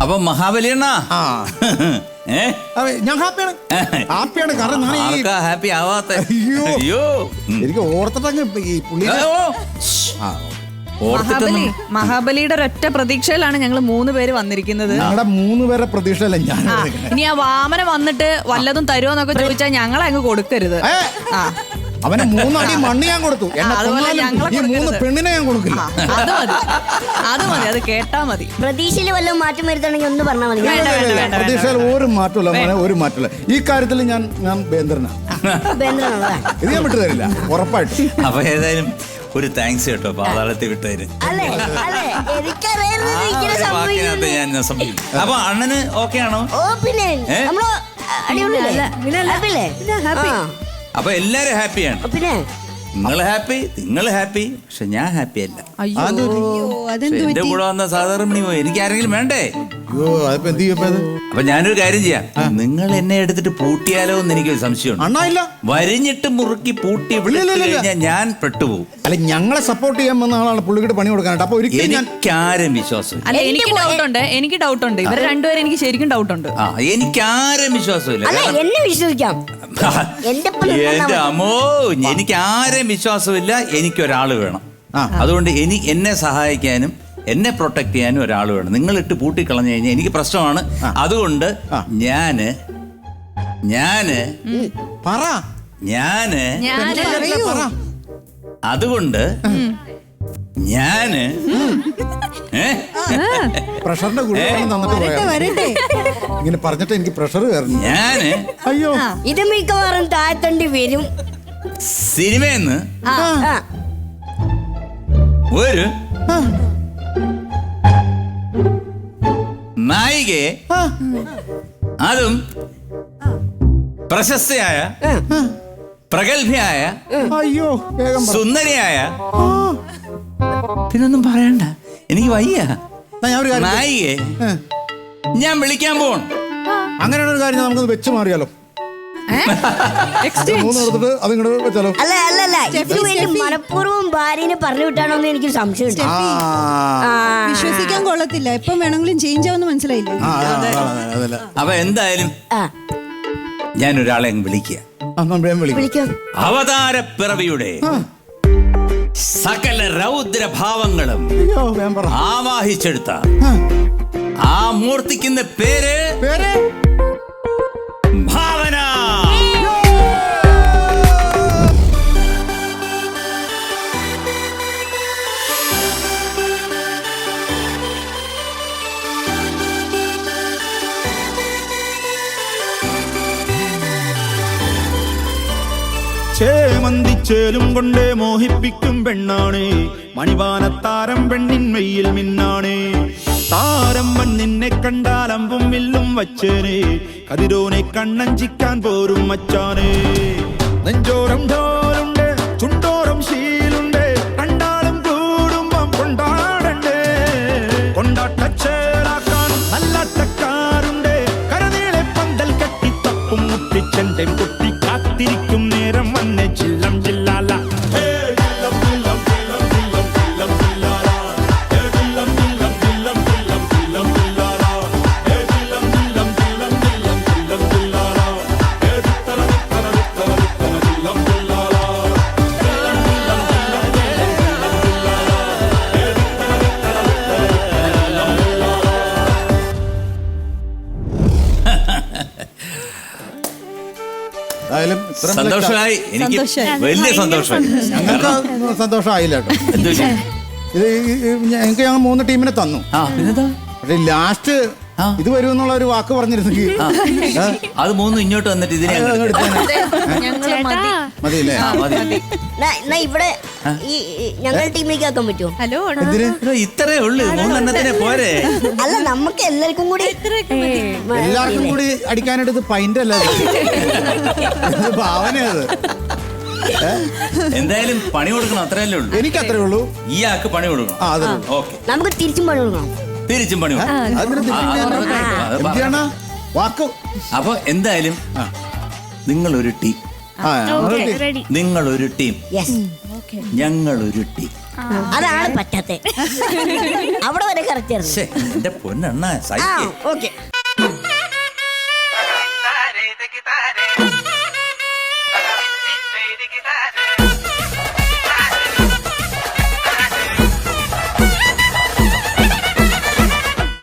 അപ്പൊ മഹാബലിയണ്ണ ഞാൻ ഹാപ്പിയാണ് കാരണം ഹാപ്പി ആവാത്ത അയ്യോ എനിക്ക് ഓർത്തിട്ടങ്ങ് ഈ പുള്ളി മഹാബലിയുടെ ഒരൊറ്റ പ്രതീക്ഷയിലാണ് ഞങ്ങൾ 3 പേര് വന്നിരിക്കുന്നത്. ഞങ്ങളുടെ 3 പേരുടെ പ്രതീക്ഷയല്ല ഞാൻ. ഇനി ആ വാമന വന്നിട്ട് വല്ലതും തരുമോന്നൊക്കെ ചോദിച്ചാൽ ഞങ്ങളെ അങ്ങ് കൊടുക്കരുത്. അവന് 3 അടി മണ്ണ് ഞാൻ കൊടുത്തു. ഈ 3 പെണ്ണിനെ ഞാൻ കൊടുക്കില്ല. അത് മതി, അത് കേട്ടാ മതി. പ്രതീക്ഷയിൽ വല്ലതും മാറ്റം വരുത്തണമെങ്കിൽ ഒന്ന് പറഞ്ഞാൽ മതി. പ്രതീക്ഷയിൽ ഒരു മാറ്റമില്ല, ഒരു മാറ്റമില്ല. ഈ കാര്യത്തിൽ ഞാൻ ബേന്ദ്രനാണ്. ഇത് ഞാൻ വിട്ടു തരില്ല ഉറപ്പായിട്ടും. അപ്പൊ ഏതായാലും ഒരു താങ്ക്സ് കേട്ടോ പാതാളത്തിൽ വിട്ടതിന്. അപ്പൊ അണ്ണന് ഓക്കെ ആണോ? അപ്പൊ എല്ലാരും ഹാപ്പിയാണ്. നിങ്ങൾ ഹാപ്പി, പക്ഷെ ഞാൻ ഹാപ്പി അല്ല. എന്റെ കൂടെ വന്ന സാധാരണ എനിക്ക് ആരെങ്കിലും വേണ്ടേ? അപ്പൊ ഞാനൊരു കാര്യം ചെയ്യാം, നിങ്ങൾ എന്നെ എടുത്തിട്ട് പൂട്ടിയാലോ എന്ന് എനിക്കൊരു സംശയമുണ്ട്. വരിഞ്ഞിട്ട് മുറുക്കി പൂട്ടി കഴിഞ്ഞാൽ ഞാൻ പെട്ടുപോകും. അല്ല, ഞങ്ങളെ സപ്പോർട്ട് ചെയ്യാൻ വന്ന ആളാണ് പുള്ളിക്കിട്ട് പണി കൊടുക്കാനായിട്ട്. അപ്പൊ എനിക്കാരും വിശ്വാസമില്ല. എനിക്ക് ഡൗട്ട് ഉണ്ട്. ഇവർ രണ്ടുപേരും എനിക്ക് ശരിക്കും ഡൗട്ട് ഉണ്ട്. എനിക്കാരും വിശ്വാസമില്ല. എന്റെ അമ്മോ, എനിക്ക് ആരെയും വിശ്വാസമില്ല. എനിക്കൊരാള് വേണം. അതുകൊണ്ട് എന്നെ സഹായിക്കാനും എന്നെ പ്രൊട്ടക്ട് ചെയ്യാനും ഒരാൾ വേണം. നിങ്ങൾ ഇട്ട് പൂട്ടിക്കളഞ്ഞു കഴിഞ്ഞാൽ എനിക്ക് പ്രശ്നമാണ്. അതുകൊണ്ട് ഞാന് അതുകൊണ്ട് ഞാന് പ്രഷറിന്റെ ഗുളിക തന്നിട്ട് ഇങ്ങനെ പറഞ്ഞിട്ട് എനിക്ക് പ്രഷർ കയറുന്നു. ഞാന് അയ്യോ ഇത് മിക്കവാറും താഴ്ത്തേണ്ടി വരും. സിനിമയെന്ന് ഒരു നായികയെ, അതും പ്രശസ്തയായ പ്രഗത്ഭയായ അയ്യോ സുന്ദരിയായ, പിന്നൊന്നും പറയണ്ട, എനിക്ക് വയ്യ. നായികയെ ഞാൻ വിളിക്കാൻ പോകണം. അങ്ങനെയുള്ള ഒരു കാര്യം നമുക്കത് വെച്ച് മാറിയാലോ? മനഃപൂർവ്വം ഭാര്യനെ പറഞ്ഞു വിട്ടാണോന്ന് എനിക്ക് സംശയമുണ്ട്. വിശ്വസിക്കാൻ കൊള്ളത്തില്ല. എപ്പം വേണമെങ്കിലും ചേഞ്ച് ആവുന്ന മനസ്സിലായില്ലേ? അപ്പൊ എന്തായാലും ഞാനൊരാളെ വിളിക്കുക. അവതാരപ്പിറവിയുടെ സകല രൗദ്രഭാവങ്ങളും ആവാഹിച്ചെടുത്ത ആ മൂർത്തിക്കുന്ന പേര് ഭാവന. ചേമന്തിച്ചേലും കൊണ്ടേ മോഹിപ്പിക്കും പെണ്ണാണ് മണിവാനത്താരം, പെണ്ണിൻ മെയ്യിൽ മിന്നാണ് താരം. നിന്നെ കണ്ടാലമ്പും വില്ലും വച്ചേനെ, കതിരോനെ കണ്ണഞ്ചിക്കാൻ പോരും മച്ചാനെ. നെഞ്ചോരം ഢോലുണ്ട്, ചുണ്ടോരം ശീലുണ്ട്, കണ്ടാലും കൂടുമ്പം കൊണ്ടാടണ്ടേ. കൊണ്ടാട്ടച്ചേലാക്കാൻ നല്ലാട്ടക്കാരുണ്ട്, കരനീളെ പന്തൽ കെട്ടി തപ്പും മുട്ടിച്ചെന്റെ കുട്ടി കാത്തിരിക്കും നേരം വന്നെ ചില്ലം ജില്ലാല. സന്തോഷമായി, എനിക്ക് വലിയ സന്തോഷമായി. ഞങ്ങൾക്ക് സന്തോഷമായില്ല കേട്ടോ. ഇത് ഞങ്ങൾക്ക് ഞങ്ങൾ 3 ടീമിനെ തന്നു. പക്ഷെ ലാസ്റ്റ് ഇത് വരുമെന്നുള്ള ഒരു വാക്ക് പറഞ്ഞിരുന്നെങ്കിൽ അത് 3 ഇങ്ങോട്ട് വന്നിട്ട് ഇതിനെ മതിയില്ലേ? ഇവിടെ ഞങ്ങളുടെ ടീമിലേക്ക് ആക്കാൻ പറ്റുമോ? ഹലോ, ഇത്രേ ഉള്ളു, 3 എണ്ണത്തിനെ പോരെ? അല്ല, നമുക്ക് എല്ലാവർക്കും കൂടി അടിക്കാനായിട്ട് പൈൻ്റ് അല്ല, ഭാവനയത്. എന്തായാലും പണി കൊടുക്കണം, അത്രയല്ലേ ഉള്ളൂ. എനിക്ക് അത്രേ ഉള്ളൂ. ഈ ആൾക്ക് പണി കൊടുക്കണം. ഓക്കെ, നമുക്ക് തിരിച്ചും പണി കൊടുക്കണം. തിരിച്ചും പണി കൊടുക്കണം. അപ്പൊ എന്തായാലും നിങ്ങളൊരു ടീം. ഞങ്ങൾ ഒരു ടീം. അതാണ് പറ്റാത്തെ. അവിടെ വരെ കറക്റ്റ് ആയിരുന്നു. ശ്ശേ, എന്റെ പൊന്നെണ്ണ സഹിക്കേ. ഓക്കെ.